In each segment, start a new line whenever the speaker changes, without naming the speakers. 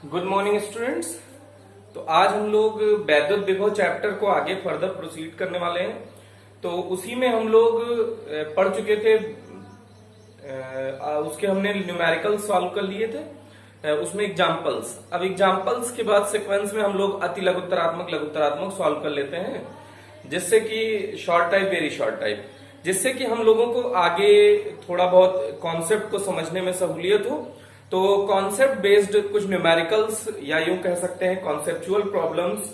Good morning students. तो आज हम लोग वैद्युत विभव चैप्टर को आगे फर्दर प्रोसीड करने वाले हैं। तो उसी में हम लोग पढ़ चुके थे, उसके हमने न्यूमेरिकल सॉल्व कर लिए थे, उसमें एग्जाम्पल्स। अब एग्जाम्पल्स के बाद सीक्वेंस में हम लोग अति लघुत्तरात्मक लघुत्तरात्मक सॉल्व कर लेते हैं, जिससे कि short type very short type, जिससे कि हम लोगों को आगे थोड़ा बहुत कॉन्सेप्ट को समझने में सहूलियत हो। तो कॉन्सेप्ट बेस्ड कुछ न्यूमेरिकल्स या यूं कह सकते हैं conceptual problems,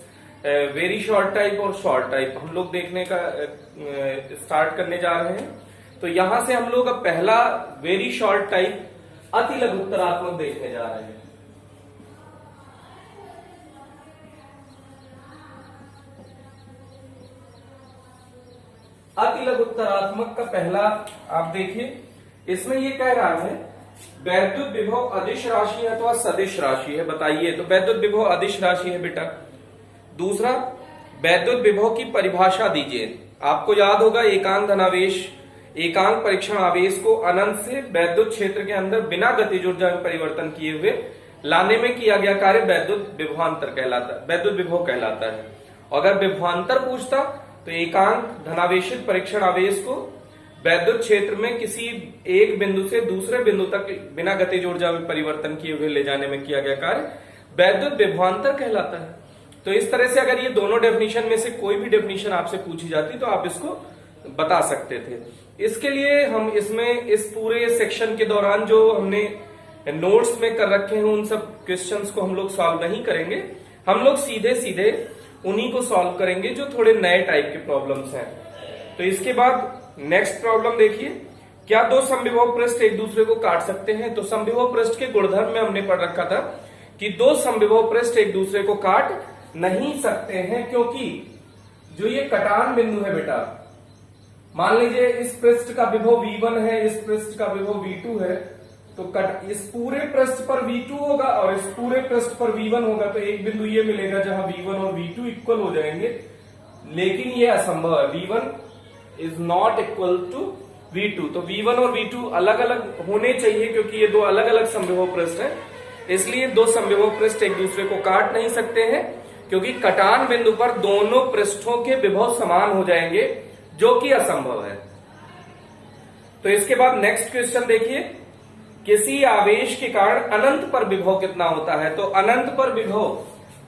very short type और शॉर्ट टाइप हम लोग देखने का स्टार्ट करने जा रहे हैं। तो यहां से हम लोग अब पहला वेरी शॉर्ट टाइप अति लघुत्तरात्मक देखने जा रहे हैं। अति लघुत्तरात्मक का पहला आप देखिए, इसमें ये कह रहा है वैद्युत विभव अदिश राशि है अथवा सदिश राशि है, बताइए। तो वैद्युत विभव अदिश राशि है बेटा। दूसरा, वैद्युत विभव की परिभाषा दीजिए। आपको याद होगा एकांक धनावेश, एकांक परीक्षण आवेश को अनंत से वैद्युत क्षेत्र के अंदर बिना गतिज ऊर्जा में परिवर्तन किए हुए लाने में किया गया कार्य वैद्युत विभवांतर कहलाता है, वैद्युत विभव कहलाता है। अगर विभवांतर पूछता तो एकांक धनावेशित परीक्षण आवेश को वैद्युत क्षेत्र में किसी एक बिंदु से दूसरे बिंदु तक बिना गतिज ऊर्जा में परिवर्तन किए हुए ले जाने में किया गया कार्य वैद्युत विभवांतर कहलाता है। तो इस तरह से अगर ये दोनों डेफिनेशन में से कोई भी डेफिनेशन आपसे पूछी जाती तो आप इसको बता सकते थे। इसके लिए हम इसमें इस पूरे सेक्शन के दौरान जो हमने नोट्स में कर रखे हैं उन सब क्वेश्चंस को हम लोग सॉल्व नहीं करेंगे। हम लोग सीधे सीधे उन्हीं को सॉल्व करेंगे जो थोड़े नए टाइप के प्रॉब्लम्स हैं। तो इसके बाद नेक्स्ट प्रॉब्लम देखिए, क्या दो समविभव पृष्ठ एक दूसरे को काट सकते हैं? तो समविभव पृष्ठ के गुणधर्म में हमने पढ़ रखा था कि दो समविभव पृष्ठ एक दूसरे को काट नहीं सकते हैं, क्योंकि जो ये कटान बिंदु है बेटा, मान लीजिए इस पृष्ठ का विभव V1 है, इस पृष्ठ का विभव V2 है, तो इस पूरे पृष्ठ पर V2 होगा और इस पूरे पृष्ठ पर V1 होगा। तो एक बिंदु ये मिलेगा जहां V1 और V2 इक्वल हो जाएंगे, लेकिन ये असंभव है। V1 is not equal to V2। तो V1 और V2 अलग अलग होने चाहिए, क्योंकि ये दो अलग अलग समविभव पृष्ठ हैं। इसलिए दो समविभव पृष्ठ एक दूसरे को काट नहीं सकते हैं, क्योंकि कटान बिंदु पर दोनों पृष्ठों के विभव समान हो जाएंगे, जो कि असंभव है। तो इसके बाद नेक्स्ट क्वेश्चन देखिए, किसी आवेश के कारण अनंत पर विभव कितना होता है? तो अनंत पर विभव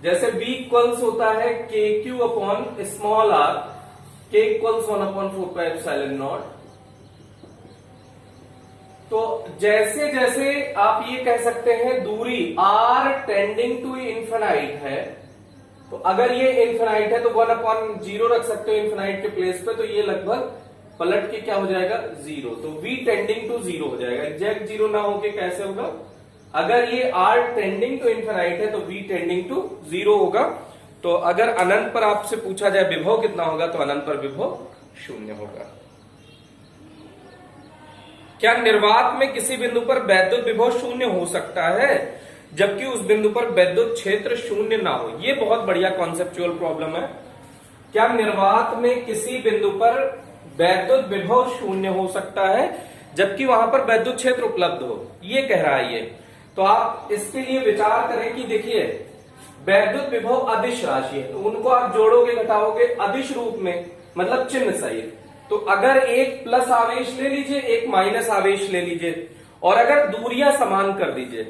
जैसे V इक्वल्स होता है KQ upon small r, K equals 1/4πε0। तो जैसे जैसे आप ये कह सकते हैं दूरी r टेंडिंग टू इन्फिनाइट है, तो अगर ये इन्फिनाइट है तो 1/0 रख सकते हो इन्फिनाइट के प्लेस पे, तो ये लगभग पलट के क्या हो जाएगा? 0। तो v टेंडिंग टू 0 हो जाएगा। एग्जैक्ट 0 ना होके कैसे होगा? अगर ये r टेंडिंग टू इन्फिनाइट है तो v टेंडिंग टू 0 होगा। तो अगर अनंत पर आपसे पूछा जाए विभव कितना होगा, तो अनंत पर विभव 0 होगा। क्या निर्वात में किसी बिंदु पर वैद्युत विभव 0 हो सकता है जबकि उस बिंदु पर वैद्युत क्षेत्र 0 ना हो? ये बहुत बढ़िया कॉन्सेप्चुअल प्रॉब्लम है। क्या निर्वात में किसी बिंदु पर वैद्युत विभव 0 हो सकता है जबकि वहां पर वैद्युत क्षेत्र उपलब्ध हो? ये कह रहा है ये। तो आप इसके लिए विचार करें कि देखिए वैद्युत विभव अदिश राशि है, तो उनको आप जोड़ोगे घटाओगे अदिश रूप में, मतलब चिन्ह सहित। तो अगर एक प्लस आवेश ले लीजिए, एक माइनस आवेश ले लीजिए, और अगर दूरियां समान कर दीजिए,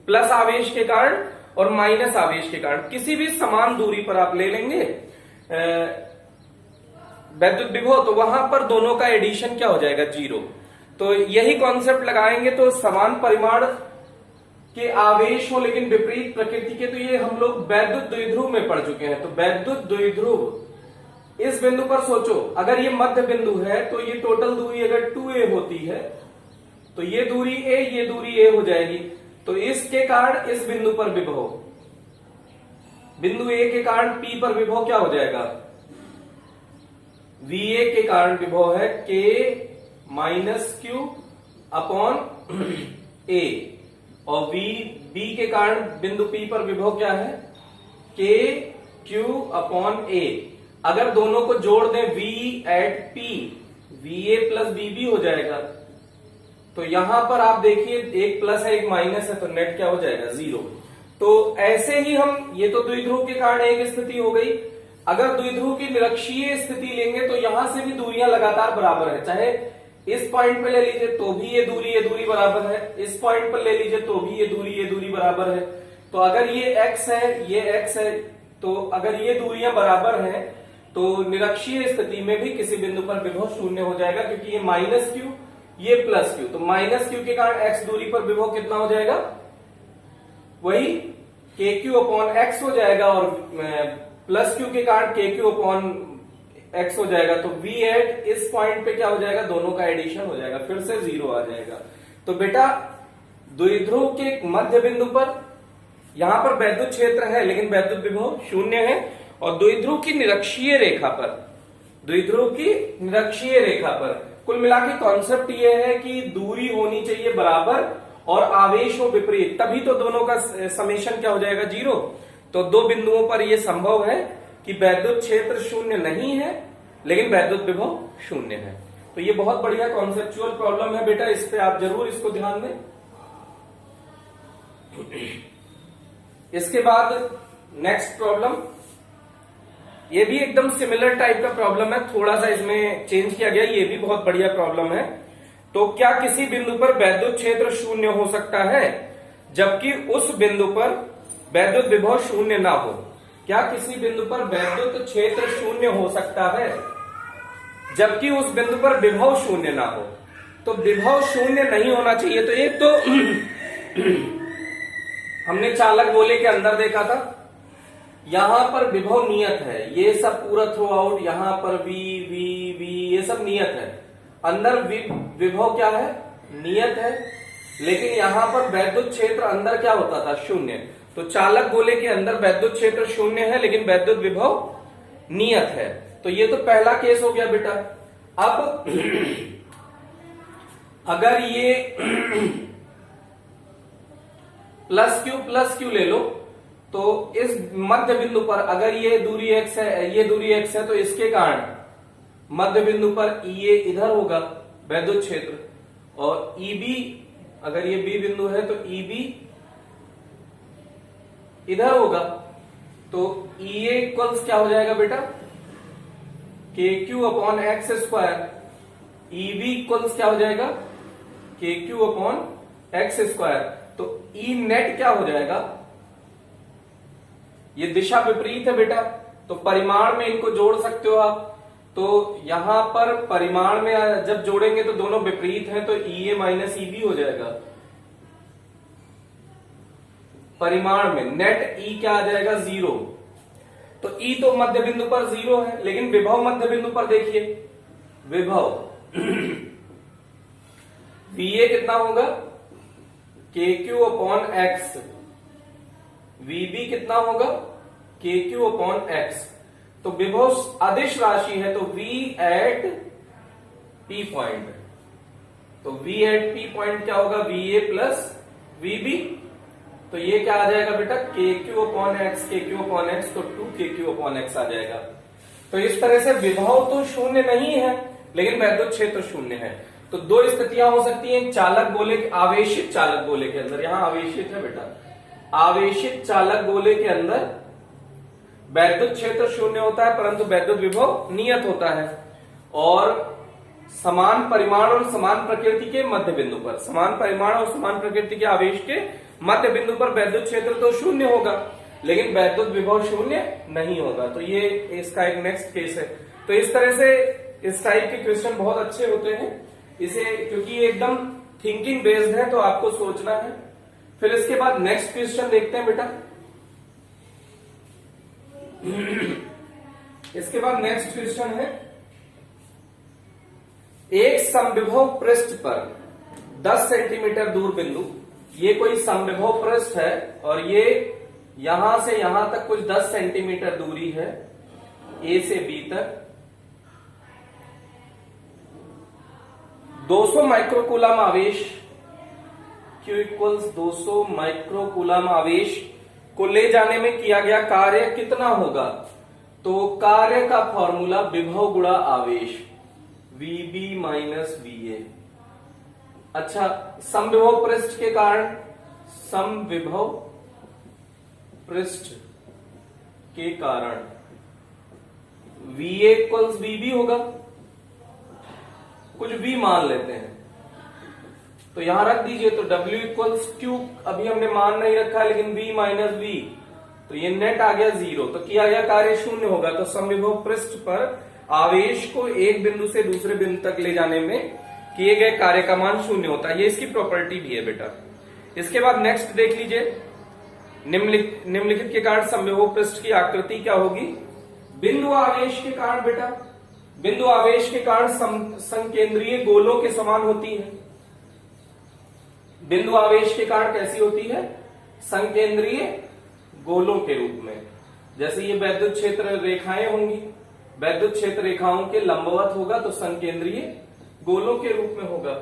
प्लस आवेश के कारण और माइनस आवेश के कारण किसी भी समान दूरी पर आप ले लेंगे वैद्युत विभव, तो वहां पर दोनों का एडिशन क्या हो जाएगा? 0। तो यही कॉन्सेप्ट लगाएंगे तो समान परिमाण के आवेश हो लेकिन विपरीत प्रकृति के, तो ये हम लोग वैद्युत द्विध्रुव में पढ़ चुके हैं। तो वैद्युत द्विध्रुव इस बिंदु पर सोचो, अगर ये मध्य बिंदु है तो ये टोटल दूरी अगर 2a होती है तो ये दूरी a, ये दूरी a हो जाएगी। तो इसके कारण इस बिंदु पर विभव, बिंदु a के कारण P पर विभव क्या हो जाएगा? VA के कारण विभव है K minus Q upon A, और B के कारण बिंदु P पर विभव क्या है? K Q upon A। अगर दोनों को जोड़ दें V at P, VA plus VB हो जाएगा। तो यहां पर आप देखिए एक प्लस है एक माइनस है, तो नेट क्या हो जाएगा? 0। तो ऐसे ही हम, ये तो द्विध्रुव के कारण एक स्थिति हो गई। अगर द्विध्रुव की निरक्षीय स्थिति लेंगे तो यहां से भी दूरियां लगातार बराबर है, चाहे इस पॉइंट पे ले लीजिए तो भी ये दूरी बराबर है, इस पॉइंट पर ले लीजिए तो भी ये दूरी बराबर है। तो अगर ये x है, ये x है, तो अगर ये दूरियां बराबर हैं तो निरक्षीय स्थिति में भी किसी बिंदु पर विभव शून्य हो जाएगा, क्योंकि ये माइनस क्यू, ये प्लस क्यू, तो माइनस क्यू के कारण x दूरी पर विभव कितना हो जाएगा, वही के क्यू अपॉन एक्स हो जाएगा, और प्लस क्यू के कारण के क्यू अपॉन एक्स हो जाएगा। तो वी एट इस पॉइंट पे क्या हो जाएगा, दोनों का एडिशन हो जाएगा, फिर से 0 आ जाएगा। तो बेटा द्विध्रुव के मध्य बिंदु पर यहां पर वैद्युत क्षेत्र है लेकिन वैद्युत विभव शून्य है, और द्विध्रुव की निरक्षीय रेखा पर, द्विध्रुव की निरक्षीय रेखा पर कुल मिला के कॉन्सेप्ट ये है कि दूरी होनी चाहिए बराबर और आवेश हो विपरीत, तभी तो दोनों का समेशन क्या हो जाएगा, 0। तो दो बिंदुओं पर यह संभव है कि वैद्युत क्षेत्र शून्य नहीं है लेकिन वैद्युत विभव शून्य है। तो ये बहुत बढ़िया कॉन्सेप्चुअल प्रॉब्लम है बेटा, इस पे आप जरूर इसको ध्यान दें। इसके बाद नेक्स्ट प्रॉब्लम, ये भी एकदम सिमिलर टाइप का प्रॉब्लम है, थोड़ा सा इसमें चेंज किया गया, ये भी बहुत बढ़िया प्रॉब्लम है। तो क्या किसी बिंदु पर वैद्युत क्षेत्र शून्य हो सकता है जबकि उस बिंदु पर वैद्युत विभव शून्य ना हो? क्या किसी बिंदु पर वैद्युत क्षेत्र शून्य हो सकता है जबकि उस बिंदु पर विभव शून्य ना हो? तो विभव शून्य नहीं होना चाहिए। तो एक तो हमने चालक गोले के अंदर देखा था, यहां पर विभव नियत है, ये सब पूरा थ्रू आउट, यहां पर वी वी वी ये सब नियत है, अंदर विभव क्या है, नियत है, लेकिन यहां पर वैद्युत क्षेत्र अंदर क्या होता था, शून्य। तो चालक गोले के अंदर वैद्युत क्षेत्र शून्य है लेकिन वैद्युत विभव नियत है। तो ये तो पहला केस हो गया बेटा। अब अगर ये प्लस क्यू ले लो, तो इस मध्य बिंदु पर अगर ये दूरी x है, ये दूरी x है, तो इसके कारण मध्य बिंदु पर ये इधर होगा वैद्युत क्षेत्र, और EB अगर ये B बिंदु है तो EB इधर होगा। तो EA इक्वल्स क्या हो जाएगा बेटा, KQ upon x square. EB equals क्या हो जाएगा, KQ अपॉन एक्स स्क्वायर। तो E नेट क्या हो जाएगा, ये दिशा विपरीत है बेटा, तो परिमाण में इनको जोड़ सकते हो आप। तो यहां पर परिमाण में जब जोड़ेंगे तो दोनों विपरीत हैं, तो EA माइनस EB हो जाएगा। परिमाण में नेट E क्या आ जाएगा, 0। तो E तो मध्य बिंदु पर 0 है, लेकिन विभव मध्य बिंदु पर देखिए, विभव VA कितना होगा, KQ अपॉन एक्स। VB कितना होगा, KQ अपॉन एक्स। तो विभव अदिश राशि है, तो V एट P पॉइंट, तो V एट P पॉइंट क्या होगा, VA प्लस VB। तो ये क्या आ जाएगा बेटा, KQ upon x, KQ upon x, तो 2KQ अपॉन एक्स आ जाएगा। तो इस तरह से विभव तो शून्य नहीं है लेकिन वैद्युत क्षेत्र शून्य है। तो दो स्थितियां हो सकती हैं, चालक गोले, आवेशित चालक गोले के अंदर, यहां आवेशित है बेटा, आवेशित चालक गोले के अंदर वैद्युत क्षेत्र शून्य होता है परंतु वैद्युत विभव नियत होता है, और समान परिमाण और समान प्रकृति के मध्य बिंदु पर, समान परिमाण और समान प्रकृति के आवेश के मध्य बिंदु पर वैद्युत क्षेत्र तो शून्य होगा लेकिन वैद्युत विभव शून्य नहीं होगा। तो ये इसका एक नेक्स्ट केस है। तो इस तरह से इस टाइप के क्वेश्चन बहुत अच्छे होते हैं, इसे क्योंकि ये एकदम थिंकिंग बेस्ड है तो आपको सोचना है। फिर इसके बाद नेक्स्ट क्वेश्चन देखते हैं बेटा। इसके बाद नेक्स्ट क्वेश्चन है, एक समविभव पृष्ठ पर 10 सेंटीमीटर दूर बिंदु, ये कोई समविभव पृष्ठ है और ये यहां से यहां तक कुछ 10 सेंटीमीटर दूरी है, ए से बी तक, 200 माइक्रोकूलम आवेश, Q इक्वल्स 200 माइक्रोकूलम आवेश को ले जाने में किया गया कार्य कितना होगा? तो कार्य का फॉर्मूला विभव गुणा आवेश, VB माइनस VA। अच्छा, समविभव पृष्ठ के कारण समविभव पृष्ठ के कारण VA इक्वल्स VB होगा, कुछ V मान लेते हैं तो यहां रख दीजिए। तो W इक्वल्स Q अभी हमने मान नहीं रखा लेकिन V माइनस V, तो ये नेट आ गया 0। तो किया गया कार्य शून्य होगा। तो समविभव पृष्ठ पर आवेश को एक बिंदु से दूसरे बिंदु तक ले जाने में किए गए कार्य का मान शून्य होता है। ये इसकी प्रॉपर्टी भी है बेटा। इसके बाद नेक्स्ट देख लीजिए, निम्नलिखित के कारण समविभव पृष्ठ की आकृति क्या होगी। बिंदु आवेश के कारण बेटा, बिंदु आवेश के कारण संकेंद्रीय गोलों के समान होती है। बिंदु आवेश के कारण कैसी होती है, संकेंद्रीय गोलों के रूप में। जैसे ये वैद्युत क्षेत्र रेखाएं होंगी, वैद्युत क्षेत्र रेखाओं के लंबवत होगा तो संकेंद्रीय गोलों के रूप में होगा।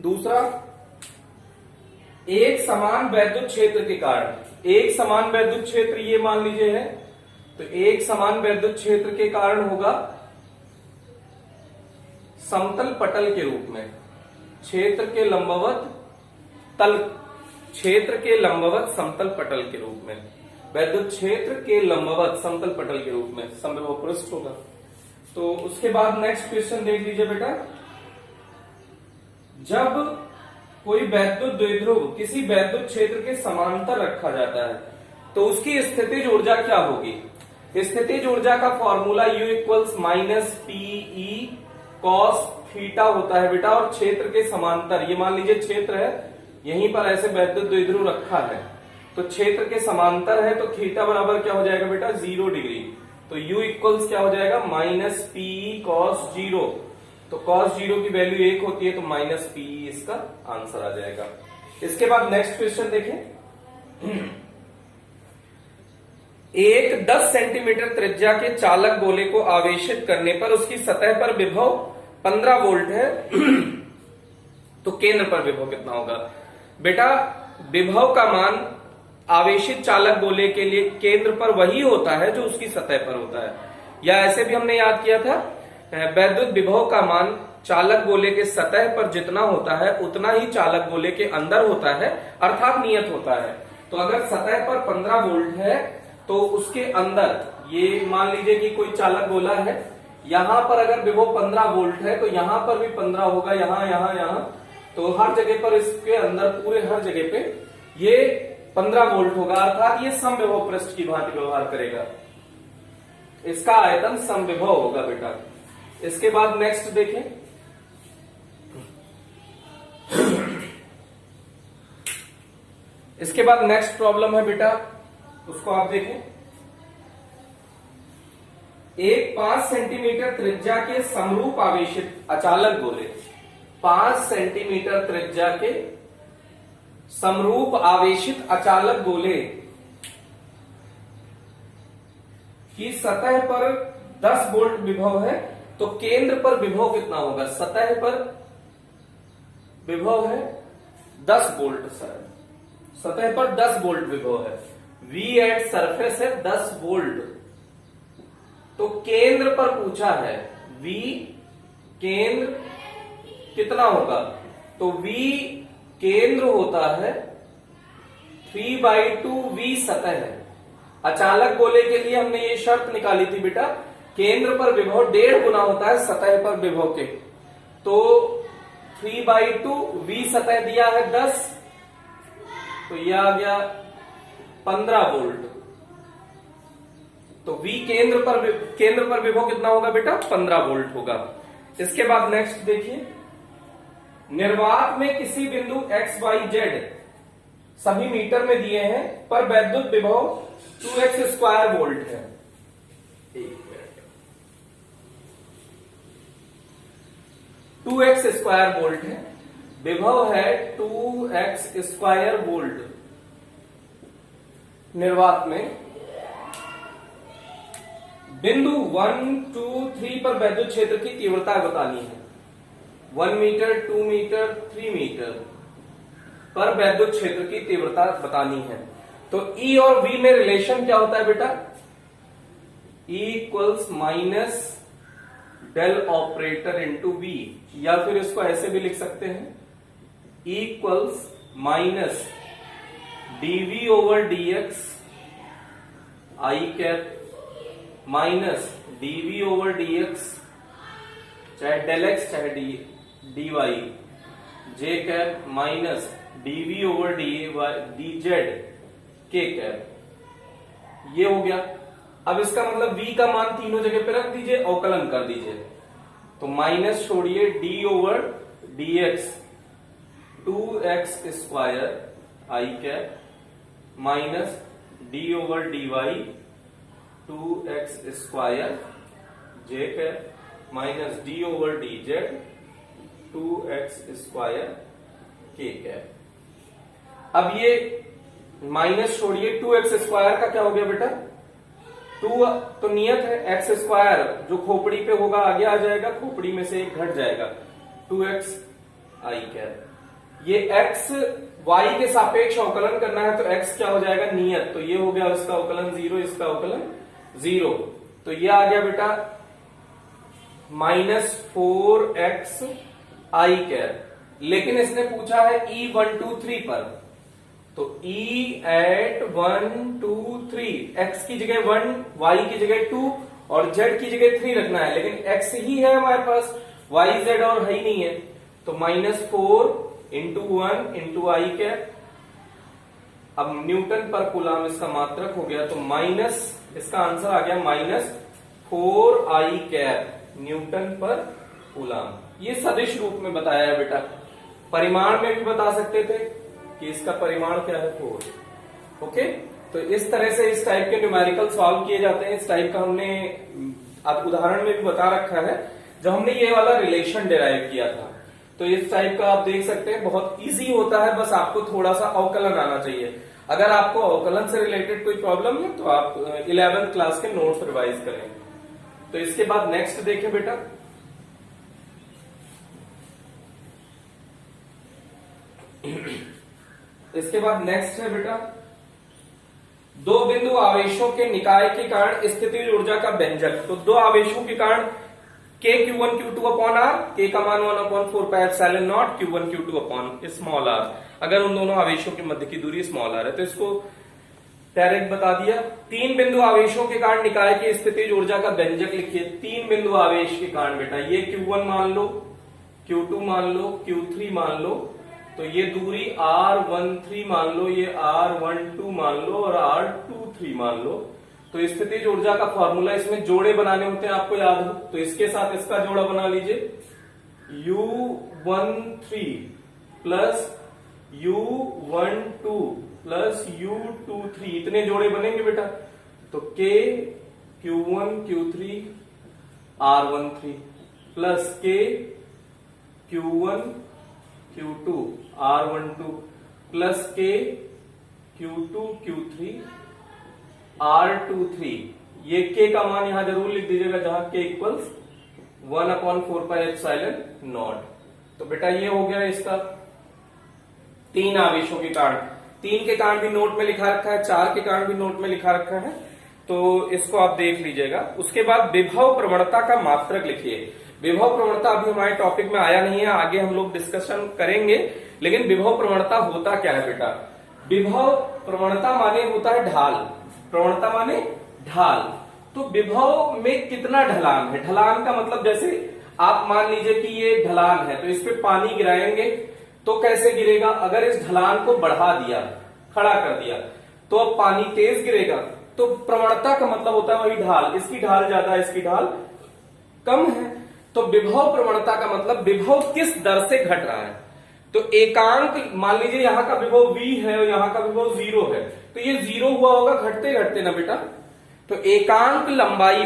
दूसरा, एक समान वैद्युत क्षेत्र के कारण, एक समान वैद्युत क्षेत्र ये मान लीजिए है, तो एक समान वैद्युत क्षेत्र के कारण होगा समतल पटल के रूप में। क्षेत्र के लंबवत तल, क्षेत्र के लंबवत समतल पटल के रूप में, वैद्युत क्षेत्र के लंबवत समतल पटल के रूप में समविभव पृष्ठ होगा। तो उसके बाद नेक्स्ट क्वेश्चन देख लीजिए बेटा, जब कोई वैद्युत द्विध्रुव किसी वैद्युत क्षेत्र के समांतर रखा जाता है तो उसकी स्थितिज ऊर्जा क्या होगी। स्थितिज ऊर्जा का formula U equals minus PE cos theta होता है बेटा। और क्षेत्र के समांतर, ये मान लीजिए क्षेत्र है, यहीं पर ऐसे वैद्युत द्विध्रुव रखा है तो क्षेत्र के समांतर है, तो थीटा बराबर क्या हो जाएगा बेटा 0 डिग्री। तो U इक्वल्स क्या हो जाएगा माइनस PE कॉस 0। तो कॉस 0 की वैल्यू 1 होती है तो माइनस PE इसका आंसर आ जाएगा। इसके बाद नेक्स्ट क्वेश्चन देखें, एक 10 सेंटीमीटर त्रिज्या के चालक गोले को आवेशित करने पर उसकी सतह पर विभव 15 वोल्ट है तो केंद्र पर विभव कितना होगा। बेटा विभव का मान आवेशित चालक गोले के लिए केंद्र पर वही होता है जो उसकी सतह पर होता है, या ऐसे भी हमने याद किया था वैद्युत विभव का मान चालक गोले के सतह पर जितना होता है उतना ही चालक गोले के अंदर होता है, अर्थात नियत होता है। तो अगर सतह पर 15 वोल्ट है तो उसके अंदर, ये मान लीजिए कि कोई चालक गोला है, यहां पर अगर विभव 15 वोल्ट है तो यहां पर भी 15 होगा, यहां, तो हर जगह पर इसके अंदर पूरे हर जगह पे ये 15 वोल्ट होगा, अर्थात ये समविभव पृष्ठ की भांति व्यवहार करेगा। इसका आयतन समविभव होगा बेटा। इसके बाद नेक्स्ट देखें, इसके बाद नेक्स्ट प्रॉब्लम है बेटा, उसको आप देखें। एक 5 सेंटीमीटर त्रिज्या के समरूप आवेशित अचालक गोले, 5 सेंटीमीटर त्रिज्या के समरूप आवेशित अचालक गोले की सतह पर 10 वोल्ट विभव है तो केंद्र पर विभव कितना होगा। सतह पर विभव है 10 वोल्ट, सतह पर 10 वोल्ट विभव है, V एट सरफेस है 10 वोल्ट। तो केंद्र पर पूछा है, V केंद्र कितना होगा, तो V केंद्र होता है 3/2 V सतह है। अचालक गोले के लिए हमने ये शर्त निकाली थी बेटा, केंद्र पर विभव 1.5 गुना होता है सतह पर विभव के। तो 3/2 V सतह दिया है 10, तो यह आ गया 15 वोल्ट। तो V केंद्र पर विभव कितना होगा बेटा 15 वोल्ट होगा। इसके बाद नेक्स्ट देखिए, निर्वात में किसी बिंदु x, y, z सभी मीटर में दिए हैं पर वैद्युत विभव 2x² वोल्ट है। 2x² वोल्ट है, विभव है 2x² वोल्ट। निर्वात में बिंदु 1, 2, 3 पर वैद्युत क्षेत्र की तीव्रता बतानी है। 1 मीटर, 2 मीटर, 3 मीटर पर वैद्युत क्षेत्र की तीव्रता बतानी है। तो E और V में रिलेशन क्या होता है बेटा, E equals minus del operator into V, या फिर इसको ऐसे भी लिख सकते हैं, E equals minus dV over dx I cap minus DV over DX, चाहे डेल एक्स चाहे D Y, J cap minus DV over D Z K cap. ये हो गया। अब इसका मतलब v का मान तीनों जगह पे रख दीजिए, अवकलन कर दीजिए। तो माइनस छोड़िए d over D X 2x square I cap minus d over D Y 2x square J cap minus d over D Z 2x square K cap. अब ये माइनस छोड़िए 2x स्क्वायर का क्या हो गया बेटा, 2 तो नियत है x स्क्वायर जो खोपड़ी पे होगा आगे आ जाएगा, खोपड़ी में से एक घट जाएगा 2x आई कैप। ये x y के सापेक्ष अवकलन करना है तो x क्या हो जाएगा नियत, तो ये हो गया इसका अवकलन 0, इसका अवकलन 0। तो ये आ गया बेटा माइनस 4x आई कैप। लेकिन इसने पूछा है E1 2 3 पर, तो E एट 1 2 3 x की जगह 1, y की जगह 2 और z की जगह 3 रखना है, लेकिन x ही है हमारे पास, y z और है ही नहीं है। तो माइनस 4 इंटू 1 इंटू आई कैप। अब न्यूटन पर कूलम इसका मात्रक हो गया, तो माइनस इसका आंसर आ गया माइनस 4 आई कैप न्यूटन पर कूलम। ये सदिश रूप में बताया है बेटा, परिमाण में भी बता सकते थे कि इसका परिमाण क्या है 4। ओके, तो इस तरह से इस टाइप के न्यूमेरिकल सॉल्व किए जाते हैं। इस टाइप का हमने आप उदाहरण में भी बता रखा है जब हमने ये वाला रिलेशन डिराइव किया था। तो इस टाइप का आप देख सकते हैं, बहुत इजी होता है, बस आपको थोड़ा सा अवकलन आना चाहिए। अगर आपको अवकलन से रिलेटेड कोई प्रॉब्लम है तो आप 11th क्लास के नोट्स रिवाइज करें। तो इसके बाद नेक्स्ट देखें बेटा, इसके बाद नेक्स्ट है बेटा दो बिंदु आवेशों के निकाय के कारण स्थितिज ऊर्जा का व्यंजक। तो दो आवेशों के कारण k q1 q2 upon r, k का मान 1/4 pi epsilon not q1 q2 upon small r, अगर उन दोनों आवेशों के मध्य की दूरी स्मॉल r है। तो इसको डायरेक्ट बता दिया। तीन बिंदु आवेशों के कारण निकाय की स्थितिज ऊर्जा का व्यंजक लिखिए। तीन बिंदु आवेश के कारण बेटा, ये q1 मान लो, q2 मान लो, q3 मान लो, तो ये दूरी r13 मान लो, ये r12 मान लो और r23 मान लो। तो स्थितिज ऊर्जा का फॉर्मूला, इसमें जोड़े बनाने होते हैं आपको याद हो, तो इसके साथ इसका जोड़ा बना लीजिए, u13 plus u12 plus u23, इतने जोड़े बनेंगे बेटा। तो k q1 q3 r13 plus k q1 q2 r12 plus k q2 q3 r23। ये k का मान यहां जरूर लिख दीजिएगा जहां k equals 1/4 pi epsilon not. तो बेटा ये हो गया इसका तीन आवेशों के कारण। तीन के कारण भी नोट में लिखा रखा है, चार के कारण भी नोट में लिखा रखा है, तो इसको आप देख लीजिएगा। उसके बाद विभव प्रवणता का मात्रक लिखिए। विभव प्रवणता अभी हमारे टॉपिक में आया नहीं है, आगे हम लोग डिस्कशन करेंगे। लेकिन विभव प्रवणता होता क्या है बेटा, विभव प्रवणता माने होता है ढाल, प्रवणता माने ढाल। तो विभव में कितना ढलान है, ढलान का मतलब जैसे आप मान लीजिए कि ये ढलान है, तो इस पे पानी गिराएंगे तो कैसे गिरेगा, अगर इस ढलान को बढ़ा दिया, खड़ा कर दिया, तो अब पानी तेज गिरेगा। तो प्रवणता का मतलब होता है वही ढाल, इसकी ढाल ज्यादा है, इसकी ढाल कम है। तो विभव प्रवणता का मतलब विभव किस दर से घट रहा है। तो एकांक, मान लीजिए यहां का विभव v है और यहां का विभव 0 है, तो ये 0 हुआ होगा घटते घटते ना बेटा। तो एकांक लंबाई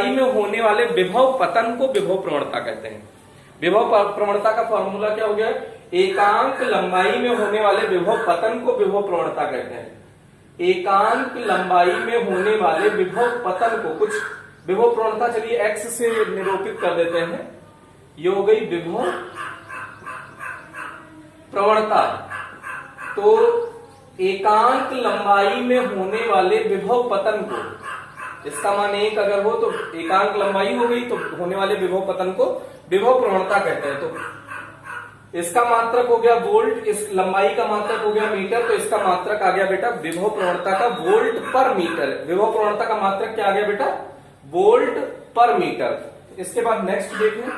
में होने वाले विभव पतन को विभव प्रवणता कहते हैं। विभव प्रवणता का फॉर्मूला क्या हो गया, एकांक लंबाई में होने वाले विभव पतन को विभव प्रवणता कहते हैं। एकांक लंबाई में होने वाले विभव पतन को, कुछ विभव प्रवणता चलिए x से निरूपित कर देते हैं, ये हो गई विभव प्रवणता। तो एकांक लंबाई में होने वाले विभव पतन को, इसका मान 1 अगर हो तो एकांक लंबाई हो गई, तो होने वाले विभव पतन को विभव प्रवणता कहते हैं। तो इसका मात्रक हो गया वोल्ट, इस लंबाई का मात्रक हो गया मीटर, तो इसका मात्रक आ गया बेटा विभव प्रवणता का वोल्ट पर मीटर। विभव प्रवणता का मात्रक क्या आ गया बेटा? वोल्ट पर मीटर। इसके बाद नेक्स्ट देखें,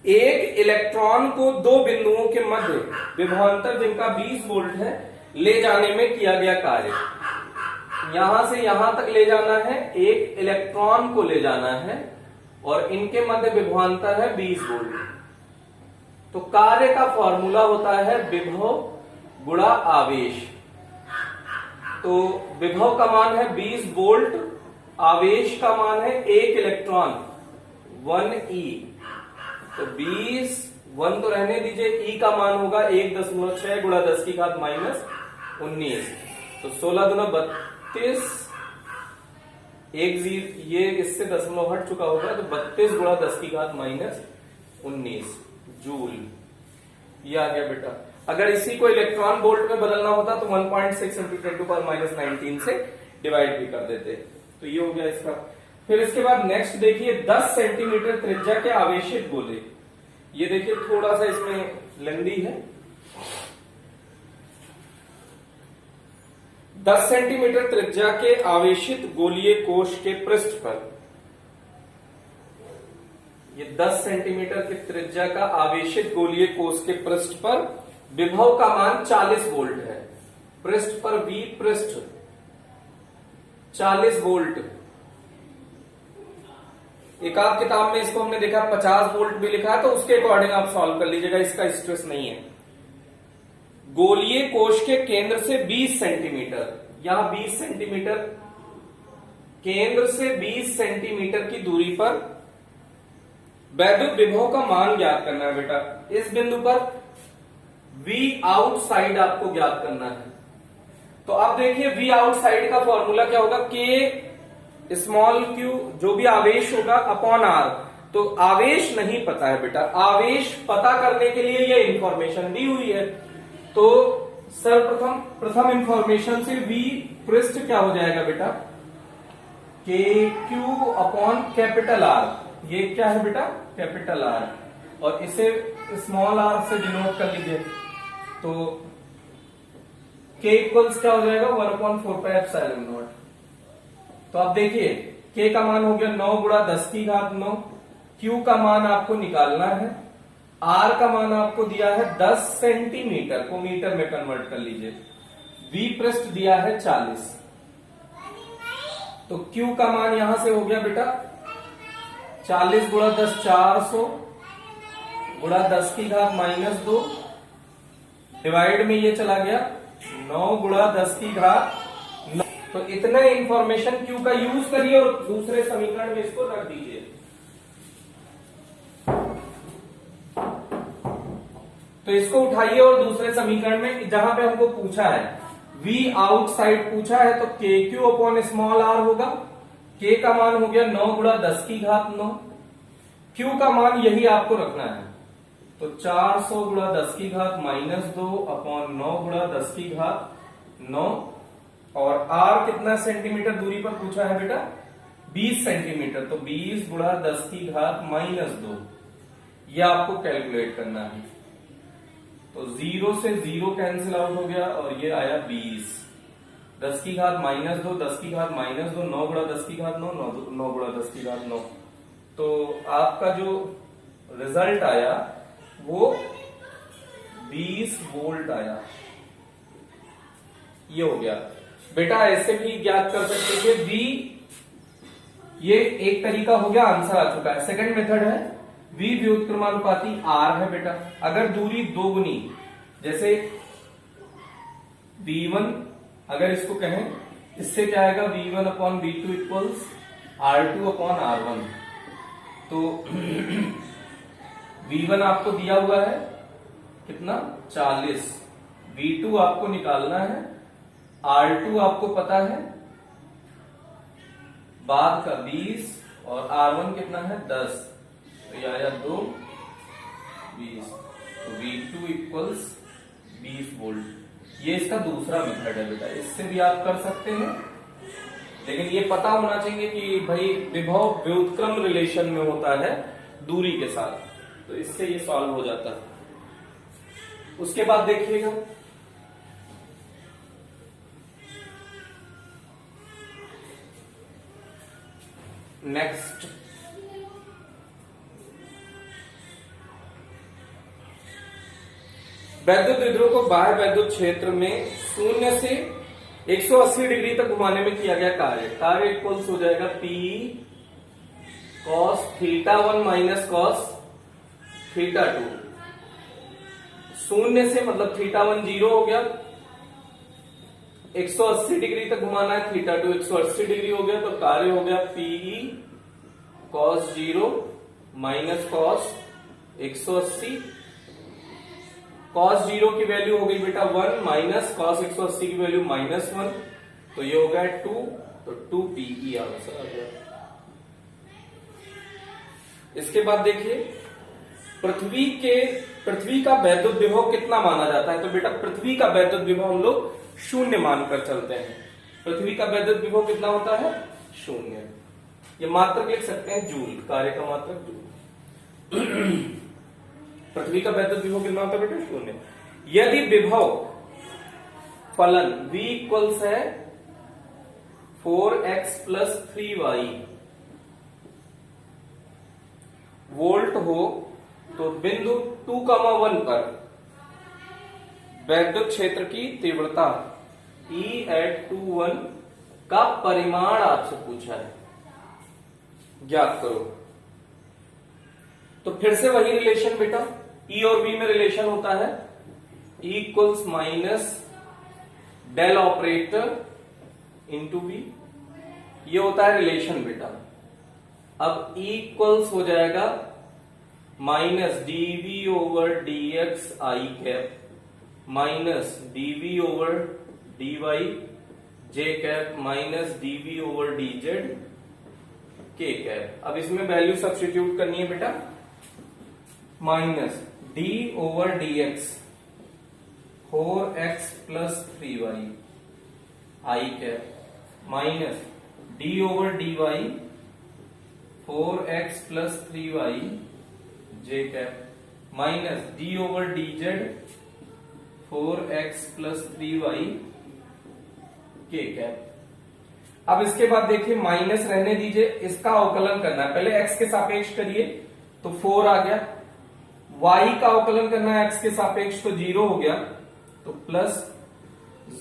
एक इलेक्ट्रॉन को दो बिंदुओं के मध्य विभवांतर जिनका 20 वोल्ट है ले जाने में किया गया कार्य। यहां से यहां तक ले जाना है, एक इलेक्ट्रॉन को ले जाना है और इनके मध्य विभवांतर है 20 वोल्ट। तो कार्य का फॉर्मूला होता है विभव गुणा आवेश। तो विभव का मान है 20 वोल्ट, आवेश का मान है 1 इलेक्ट्रॉन 1e। तो 20 1 तो रहने दीजिए, ई का मान होगा 1.6 गुणा 10 की घात -19। तो 16 दूना 32, ये इससे दशमलव हट चुका होगा, तो 32 गुणा 10 की घात -19 जूल। ये आ गया बेटा। अगर इसी को इलेक्ट्रॉन वोल्ट में बदलना होता तो 1.6 × 10⁻19 से डिवाइड भी कर देते। तो ये हो गया इसका। फिर इसके बाद नेक्स्ट देखिए, 10 सेंटीमीटर त्रिज्या के आवेशित गोले। ये देखिए थोड़ा सा इसमें लेंदी है। 10 सेंटीमीटर त्रिज्या के आवेशित गोलीय कोश के पृष्ठ पर, ये 10 सेंटीमीटर की त्रिज्या का आवेशित गोलीय कोश के पृष्ठ पर विभव का मान 40 वोल्ट है। पृष्ठ पर V पृष्ठ 40 वोल्ट। एक आध किताब में इसको हमने देखा 50 वोल्ट भी लिखा है, तो उसके अकॉर्डिंग आप सॉल्व कर लीजिएगा, इसका स्ट्रेस नहीं है। गोलीय कोश के केंद्र से 20 सेंटीमीटर, यहां 20 सेंटीमीटर, केंद्र से 20 सेंटीमीटर की दूरी पर वैद्युत विभव का मान ज्ञात करना है बेटा। इस बिंदु पर V आउटसाइड आपको ज्ञात करना है। तो अब देखिए V आउटसाइड का फॉर्मूला क्या होगा? K स्मॉल q, जो भी आवेश होगा, अपॉन R। तो आवेश नहीं पता है बेटा, आवेश पता करने के लिए ये इंफॉर्मेशन दी हुई है। तो सर्वप्रथम इंफॉर्मेशन से V पृष्ठ क्या हो जाएगा बेटा? KQ upon capital R। ये क्या है बेटा? कैपिटल R, और इसे स्मॉल r से डिनोट कर लीजिए। तो K इक्वल्स क्या हो जाएगा? 1/4πε0। तो आप देखिए K का मान हो गया 9 गुणा 10 की घात 9। Q का मान आपको निकालना है, R का मान आपको दिया है 10 सेंटीमीटर, को मीटर में कन्वर्ट कर लीजिए। V पृष्ठ दिया है 40। तो Q का मान यहां से हो गया बेटा 40 गुणा 10 400 गुणा 10 की घात -2, डिवाइड में ये चला गया 9 गुणा 10 की घात 9। तो इतने इंफॉर्मेशन Q का यूज करिए और दूसरे समीकरण में इसको रख दीजिए। तो इसको उठाइए और दूसरे समीकरण में, जहां पे हमको पूछा है V आउटसाइड पूछा है, तो KQ अपॉन स्मॉल r होगा। K का मान हो गया 9 गुणा 10 की घात 9। Q का मान यही आपको रखना है, तो 400 गुणा 10 की घात -2 अपॉन 9 गुणा 10 की घात 9। और R कितना सेंटीमीटर दूरी पर पूछा है बेटा? 20 सेंटीमीटर, तो 20 गुणा 10 की घात -2। यह आपको कैलकुलेट करना है। तो 0 से 0 कैंसिल आउट हो गया और ये आया 20। 10 की घात -2, 10 की घात -2, 9 गुणा 10 की घात 9, 9 गुणा 10 की घात 9। तो आपका जो रिजल्ट आया वो 20 वोल्ट आया। ये हो गया बेटा। ऐसे भी ज्ञात कर सकते थे V, ये एक तरीका हो गया, आंसर आ चुका है। सेकंड मेथड है V व्युत्क्रमानुपाती R है बेटा। अगर दूरी दोगुनी, जैसे V1 अगर इसको कहें, इससे क्या आएगा? V1 upon V2 equals R2 upon R1। तो V1 आपको दिया हुआ है कितना? 40। V2 आपको निकालना है, R2 आपको पता है बाद का 20, और R1 कितना है? 10। तो ये आया 2 20। तो V2 इक्वल्स 20 वोल्ट। ये इसका दूसरा मेथड है बेटा, इससे भी आप कर सकते हैं। लेकिन ये पता होना चाहिए कि भाई विभव व्युत्क्रम रिलेशन में होता है दूरी के साथ, तो इससे ये सॉल्व हो जाता है। उसके बाद देखिएगा नेक्स्ट, वैद्युत विद्रोह को बाह्य वैद्युत क्षेत्र में 0 से 180 डिग्री तक घुमाने में किया गया कार्य इक्वल्स हो जाएगा P cos θ1 माइनस cos θ2। 0 से मतलब θ1 0 हो गया, 180 डिग्री तक घुमाना है, θ2 180 डिग्री हो गया, तो कार्य हो गया P cos 0 minus cos 180। cos 0 की वैल्यू हो गई बेटा 1 माइनस cos 180 की वैल्यू -1, तो ये हो गया 2, तो 2PE आंसर आ गया। इसके बाद देखिए पृथ्वी का वैद्युत विभव कितना माना जाता है, तो बेटा पृथ्वी का वैद्युत विभव हम लोग 0 मानकर चलते हैं। पृथ्वी का वैद्युत विभव कितना होता है 0। ये मात्रक लिख सकते हैं जूल, कार्य का मात्रक जूल। पृथ्वी का वैद्युत विभव कितना होता है बेटा 0। यदि विभव फलन V इक्वल्स है 4x प्लस 3y वोल्ट हो, तो बिंदु 2,1 पर वैद्युत क्षेत्र की तीव्रता E@21 का परिमाण आपसे पूछा है, ज्ञात करो। तो फिर से वही रिलेशन बेटा, E और V में रिलेशन होता है E equals minus del operator into V, ये होता है रिलेशन बेटा। अब E इक्वल्स हो जाएगा minus dV over dx I cap minus dV over dy j cap minus dV over dz k cap. अब इसमें वैल्यू सब्स्टिट्यूट करनी है बेटा, minus d over dx 4x plus 3y I cap minus d over dy 4x plus 3y j cap minus d over dz 4x plus 3y k cap. अब इसके बाद देखिए minus रहने दीजिए, इसका अवकलन करना है। पहले x के सापेक्ष करिए तो 4 आ गया, y का अवकलन करना है x के सापेक्ष तो 0 हो गया, तो प्लस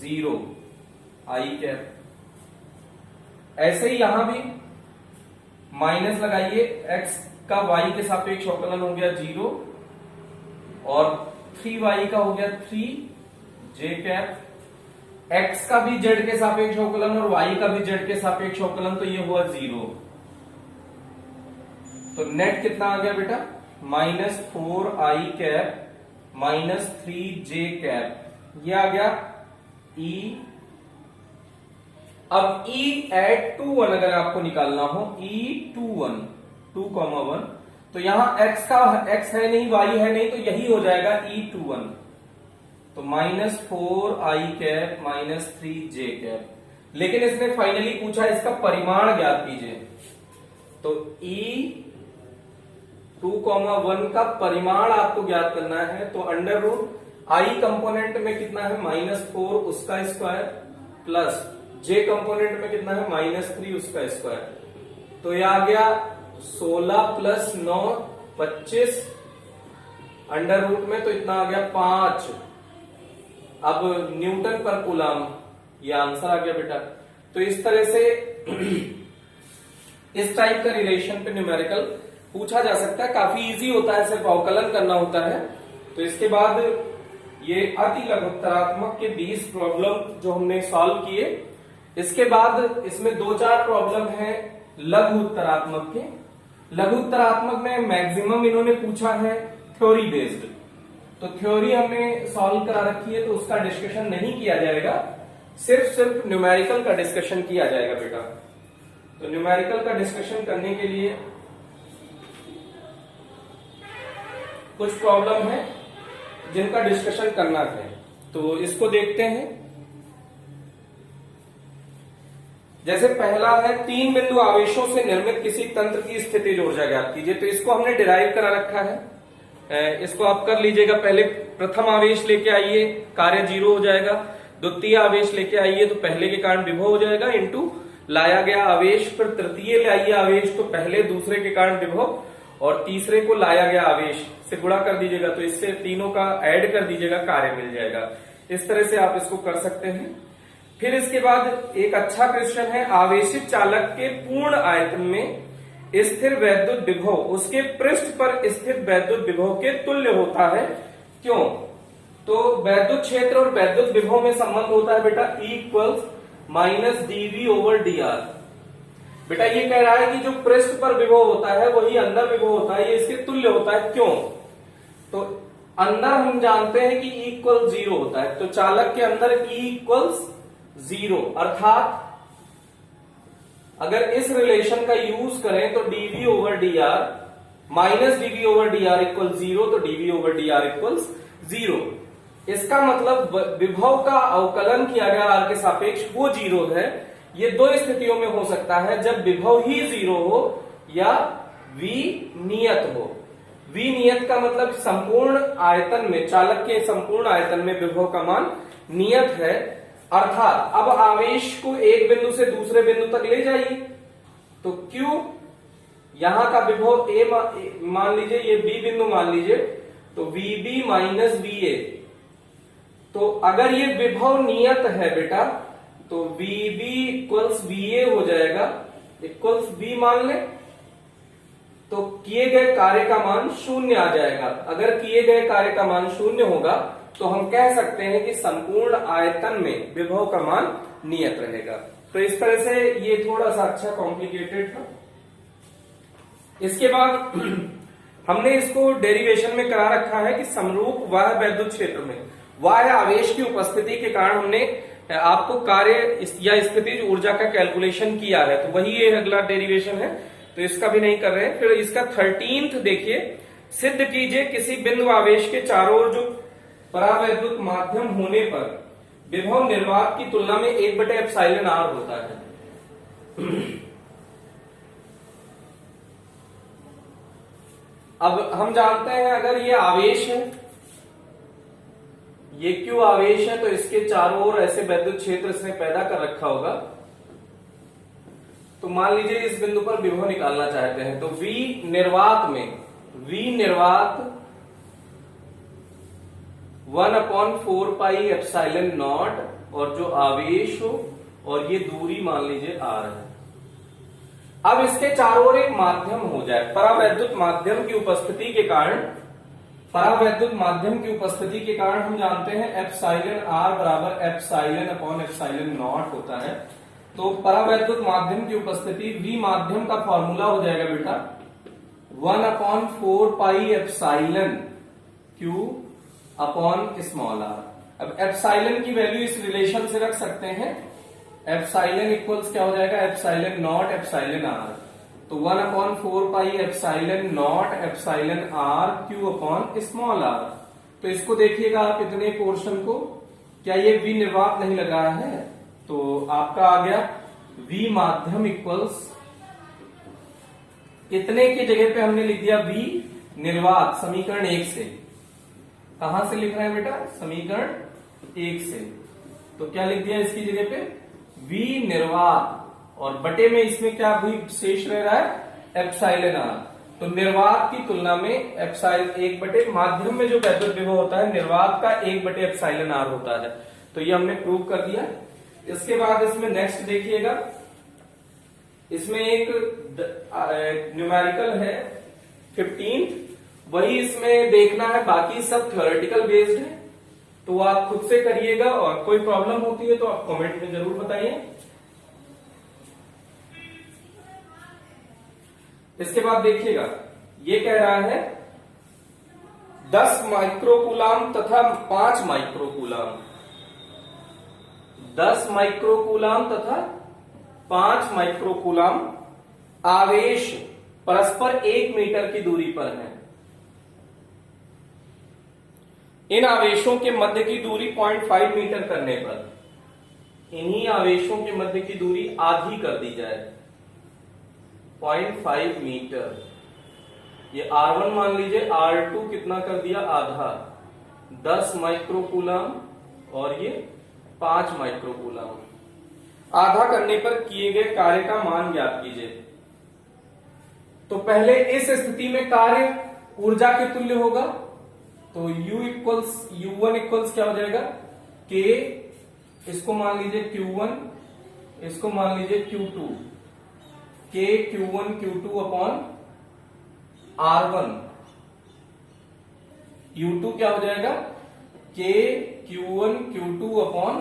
0 आई कैप। ऐसे ही यहां भी माइनस लगाइए, x का y के सापेक्ष अवकलन हो गया 0 और 3y का हो गया 3 j कैप। x का भी z के सापेक्ष अवकलन और y का भी z के सापेक्ष अवकलन, तो ये हुआ 0। तो नेट कितना आ गया बेटा minus 4i cap minus 3j cap, ये आ गया E। अब E@21 अगर आपको निकालना हो E21 2,1, तो यहां x है नहीं, y है नहीं, तो यही हो जाएगा E21, तो minus 4i cap minus 3j cap. लेकिन इसने फाइनली पूछा इसका परिमाण ज्ञात कीजिए, तो E2,1 का परिमाण आपको ज्ञात करना है, तो अंडर रूट i कंपोनेंट में कितना है -4 उसका स्क्वायर प्लस j कंपोनेंट में कितना है -3 उसका स्क्वायर, तो ये आ गया 16 प्लस 9 25 अंडर रूट में, तो इतना आ गया 5। अब न्यूटन पर कूलम, ये आंसर आ गया बेटा। तो इस तरह से इस टाइप का रिलेशन पे न्यूमेरिकल पूछा जा सकता है, काफी इजी होता है, सिर्फ अवकलन करना होता है। तो इसके बाद ये अति लघुत्तरात्मक के 20 प्रॉब्लम जो हमने सॉल्व किए, इसके बाद इसमें 2-4 प्रॉब्लम है लघु उत्तरात्मक के। लघु उत्तरात्मक में मैक्सिमम इन्होंने पूछा है थ्योरी बेस्ड, तो थ्योरी हमने सॉल्व करा रखी है, तो उसका डिस्कशन नहीं किया जाएगा, सिर्फ न्यूमेरिकल का डिस्कशन किया जाएगा बेटा। तो न्यूमेरिकल का डिस्कशन करने के लिए कुछ प्रॉब्लम है जिनका डिस्कशन करना है, तो इसको देखते हैं। जैसे पहला है 3 बिंदु आवेशों से निर्मित किसी तंत्र की स्थितिज ऊर्जा ज्ञात कीजिए। तो इसको हमने डिराइव करा रखा है, इसको आप कर लीजिएगा। पहले प्रथम आवेश लेके आइए, कार्य 0 हो जाएगा। द्वितीय आवेश लेके आइए तो पहले के कारण विभव हो जाएगा, इंटू लाया गया आवेश। फिर तृतीय लाइए आवेश तो पहले दूसरे के कारण विभव, और तीसरे को लाया गया आवेश से गुणा कर दीजिएगा, तो इससे तीनों का ऐड कर दीजिएगा, कार्य मिल जाएगा। इस तरह से आप इसको कर सकते हैं। फिर इसके बाद एक अच्छा क्वेश्चन है, आवेशित चालक के पूर्ण आयतन में स्थिर वैद्युत विभव उसके पृष्ठ पर स्थित वैद्युत विभव के तुल्य होता है, क्यों? तो वैद्युत क्षेत्र और वैद्युत विभव में संबंध होता है बेटा E equals minus dV over dr। बेटा ये कह रहा है कि जो पृष्ठ पर विभव होता है वही अंदर विभव होता है, ये इसके तुल्य होता है, क्यों? तो अंदर हम जानते हैं कि E इक्वल 0 होता है, तो चालक के अंदर E इक्वल्स 0, अर्थात अगर इस रिलेशन का यूज करें तो dV over dr minus dV over dr equal 0, तो dV ओवर dr इक्वल्स 0। इसका मतलब विभव का अवकलन किया गया r के सापेक्ष वो 0 है। ये दो स्थितियों में हो सकता है, जब विभव ही 0 हो या V नियत हो। V नियत का मतलब संपूर्ण आयतन में, चालक के संपूर्ण आयतन में विभव का मान नियत है, अर्थात अब आवेश को एक बिंदु से दूसरे बिंदु तक ले जाइए। तो Q यहां का विभव A मान लीजिए, ये B बिंदु मान लीजिए, तो VB माइनस VA। तो अगर ये विभव नियत है बेटा तो VB इक्वल्स VA हो जाएगा, इक्वल्स V मान ले, तो किए गए कार्य का मान 0 आ जाएगा। अगर किए गए कार्य का मान 0 होगा तो हम कह सकते हैं कि संपूर्ण आयतन में विभव का मान नियत रहेगा। तो इस तरह से ये थोड़ा सा अच्छा कॉम्प्लिकेटेड था। इसके बाद हमने इसको डेरिवेशन में करा रखा है कि समरूप बाह्य वैद्युत क्षेत्र में बाह्य आवेश की उपस्थिति के कारण हमने आपको कार्य या स्थितिज ऊर्जा का कैलकुलेशन किया है, तो वही ये अगला डेरिवेशन है, तो इसका भी नहीं कर रहे हैं। फिर इसका 13th देखिए, सिद्ध कीजिए किसी बिंदु आवेश के चारों ओर जो परावैद्युत माध्यम होने पर विभव निर्वात की तुलना में 1/εr होता है। अब हम जानते हैं अगर ये आवेश है, ये Q आवेश है, तो इसके चारों ओर ऐसे वैद्युत क्षेत्र इसने पैदा कर रखा होगा। तो मान लीजिए इस बिंदु पर विभव निकालना चाहते हैं, तो V निर्वात में, V निर्वात 1/4πε0 और जो आवेश हो और ये दूरी मान लीजिए r है। अब इसके चारों ओर एक माध्यम हो जाए, परावैद्युत माध्यम की उपस्थिति के कारण, परावैद्युत माध्यम की उपस्थिति के कारण हम जानते हैं εr बराबर ε/ε0 होता है। तो परावैद्युत माध्यम की उपस्थिति V माध्यम का फॉर्मूला हो जाएगा बेटा 1/4πε Q अपॉन r। अब एप्साइलन की वैल्यू इस रिलेशन से रख सकते हैं, एप्साइलन इक्वल्स क्या हो जाएगा, ε0 εr। तो 1/4πε0 εr Q अपॉन r। तो इसको देखिएगा आप इतने पोर्शन को, क्या ये V निर्वात नहीं लगाया है, तो आपका आ गया V माध्यम इक्वल्स, इतने की जगह पे हमने लिख दिया V निर्वात समीकरण 1 से। कहां से लिख रहे हैं बेटा, समीकरण 1 से। तो क्या लिख दिया इसकी जगह पे, V निर्वात, और बटे में इसमें क्या भी शेष रह रहा है, εr। तो निर्वात की तुलना में एप्साइल 1 माध्यम में जो वैद्युत विभव होता है निर्वात का 1/εr होता है। तो ये हमने प्रूव कर दिया। इसके बाद इसमें नेक्स्ट देखिएगा, इसमें एक न्यूमेरिकल है 15, वही इसमें देखना है, बाकी सब थ्योरेटिकल बेस्ड है, तो आप खुद से करिएगा और कोई प्रॉब्लम होती है तो आप कमेंट में जरूर बताइए। इसके बाद देखिएगा, ये कह रहा है 10 माइक्रोकूलाम तथा 5 माइक्रोकूलाम, 10 माइक्रोकूलाम तथा 5 माइक्रोकूलाम आवेश परस्पर 1 मीटर की दूरी पर हैं। इन आवेशों के मध्य की दूरी 0.5 मीटर करने पर इन्हीं आवेशों के मध्य की दूरी आधी कर दी जाए 0.5 मीटर। ये R1 मान लीजिए, R2 कितना कर दिया, आधा 10 माइक्रोकूलम और ये 5 माइक्रोकूलम। आधा करने पर किए गए कार्य का मान ज्ञात कीजिए। तो पहले इस स्थिति में कार्य ऊर्जा के तुल्य होगा, तो U1 इक्वल्स क्या हो जाएगा, K, इसको मान लीजिए Q1, इसको मान लीजिए Q2, K Q1 Q2 upon R1। U2 क्या हो जाएगा, K Q1 Q2 upon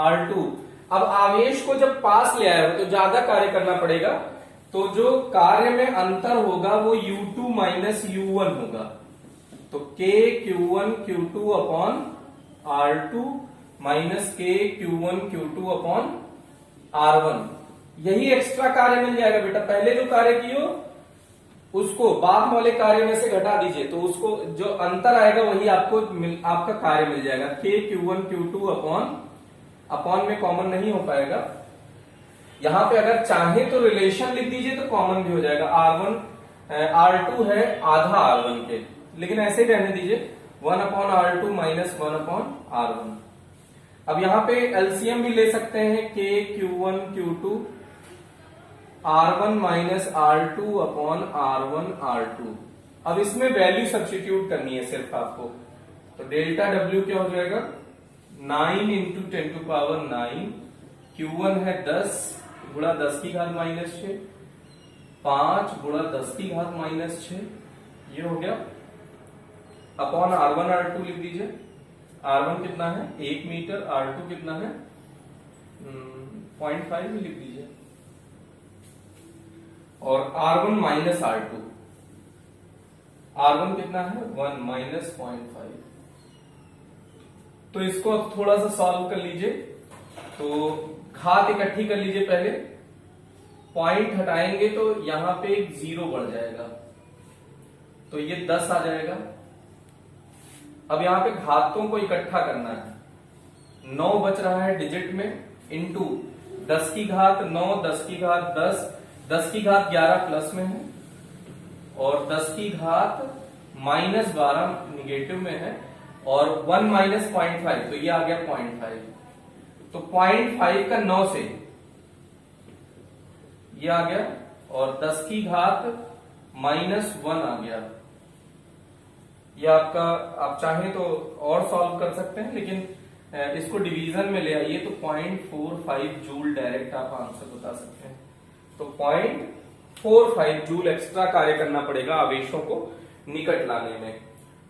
R2। अब आवेश को जब पास ले आए हो तो ज्यादा कार्य करना पड़ेगा, तो जो कार्य में अंतर होगा वो U2 माइनस U1 होगा। तो K Q1 Q2 upon R2 minus K Q1 Q2 upon R1। यही एक्स्ट्रा कार्य मिल जाएगा बेटा। पहले जो कार्य किए उसको बाद वाले कार्य में से घटा दीजिए, तो उसको जो अंतर आएगा वही आपका कार्य मिल जाएगा। K Q1 Q2 अपॉन में कॉमन नहीं हो पाएगा। यहां पे अगर चाहे तो रिलेशन लिख दीजिए तो कॉमन भी हो जाएगा। R2 है आधा R1 के, लेकिन ऐसे ही रहने दीजिए 1 upon R2 minus 1 upon R1। अब यहां पे एलसीएम भी ले सकते हैं, K Q1 Q2 R1 minus R2 upon R1 R2। अब इसमें वैल्यू सब्स्टिट्यूट करनी है सिर्फ आपको, तो डेल्टा W क्या हो जाएगा, 9 इंटू 10 टू पावर 9। Q1 है 10 गुणा 10 की घात माइनस 6, 5 गुणा 10 की घात माइनस 6, ये हो गया। अपॉन R1 R2 लिख दीजिए। R1 कितना है 1 मीटर, R2 कितना है 0.5 भी लिख दीजिए, और R1 माइनस R2, R1 कितना है 1 माइनस 0.5। तो इसको अब थोड़ा सा सॉल्व कर लीजिए। तो घात इकट्ठी कर लीजिए पहले, पॉइंट हटाएंगे तो यहां पे एक 0 बढ़ जाएगा, तो ये 10 आ जाएगा। अब यहां पे घातों को इकट्ठा करना है, 9 बच रहा है डिजिट में, इंटू 10 की घात 9, 10 की घात 10, 10 की घात 11 प्लस में है, और 10 की घात माइनस 12 निगेटिव में है, और 1 माइनस 0.5, तो ये आ गया 0.5। तो 0.5 का 9 से ये आ गया, और 10 की घात माइनस 1 आ गया। ये आपका, आप चाहें तो और सॉल्व कर सकते हैं, लेकिन इसको डिवीजन में ले आइए तो 0.45 जूल डायरेक्ट आप आंसर बता सकते हैं। तो 0.45 जूल एक्स्ट्रा कार्य करना पड़ेगा आवेशों को निकट लाने में।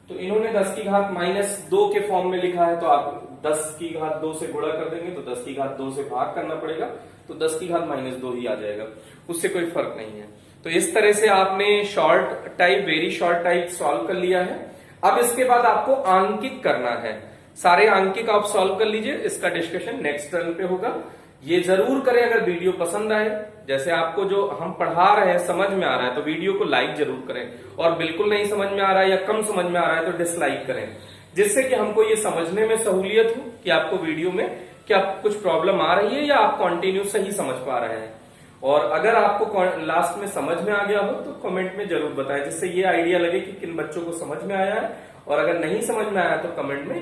तो इन्होंने 10 की घात माइनस 2 के फॉर्म में लिखा है, तो आप 10 की घात 2 से गुणा कर देंगे, तो 10 की घात 2 से भाग करना पड़ेगा, तो 10 की घात माइनस 2 ही आ जाएगा, उससे कोई फर्क नहीं है। तो इस तरह से आपने short type, very short type solve कर लिया है। अब इसके बाद आपको आंकिक करना है, सारे आंकिक आप सॉल्व कर लीजिए। इसका डिस्कशन नेक्स्ट टर्न पे होगा। ये जरूर करें अगर वीडियो पसंद आए, जैसे आपको जो हम पढ़ा रहे हैं समझ में आ रहा है तो वीडियो को लाइक जरूर करें, और बिल्कुल नहीं समझ में आ रहा है या कम समझ में आ रहा है तो डिसलाइक करें, जिससे कि हमको ये समझने में सहूलियत हो कि आपको वीडियो में क्या कुछ प्रॉब्लम आ रही है या आप कंटिन्यू सही समझ पा रहे हैं। और अगर आपको लास्ट में समझ में आ गया हो तो कमेंट में जरूर बताएं, जिससे ये आइडिया लगे कि किन बच्चों को समझ में आया है। और अगर नहीं समझ में आया तो कमेंट में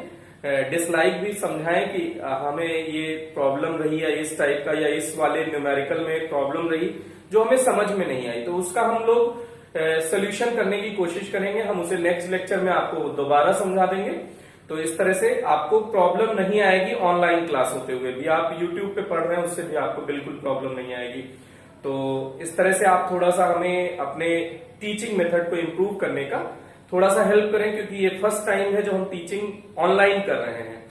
डिसलाइक भी समझाएं कि हमें ये प्रॉब्लम रही या इस टाइप का या इस वाले न्यूमेरिकल में प्रॉब्लम रही जो हमें समझ में नहीं आई, तो उसका हम लोग सोल्यूशन करने की कोशिश करेंगे। हम उसे नेक्स्ट लेक्चर में आपको दोबारा समझा देंगे। तो इस तरह से आपको प्रॉब्लम नहीं आएगी ऑनलाइन क्लास होते हुए भी। आप यूट्यूब पे पढ़ रहे हैं उससे भी आपको बिल्कुल प्रॉब्लम नहीं आएगी। तो इस तरह से आप थोड़ा सा हमें अपने टीचिंग मेथड को इम्प्रूव करने का थोड़ा सा हेल्प करें, क्योंकि ये फर्स्ट टाइम है जो हम टीचिंग ऑनलाइन कर रहे हैं,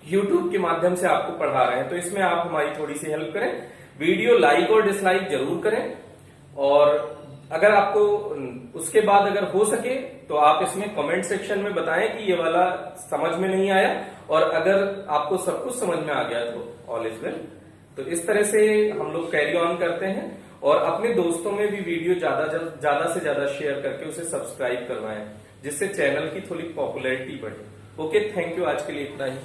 यूट्यूब के माध्यम से आपको पढ़ा रहे हैं। तो इसमें आप हमारी थोड़ी सी हेल्प करें। वीडियो लाइक और डिसलाइक जरूर करें, और अगर आपको उसके बाद अगर हो सके तो आप इसमें कमेंट सेक्शन में बताएं कि ये वाला समझ में नहीं आया, और अगर आपको सब कुछ समझ में आ गया तो ऑल इज वेल। तो इस तरह से हम लोग कैरी ऑन करते हैं, और अपने दोस्तों में भी वीडियो ज्यादा से ज्यादा शेयर करके उसे सब्सक्राइब करवाएं, जिससे चैनल की थोड़ी पॉपुलैरिटी बढ़े। ओके, थैंक यू, आज के लिए इतना ही।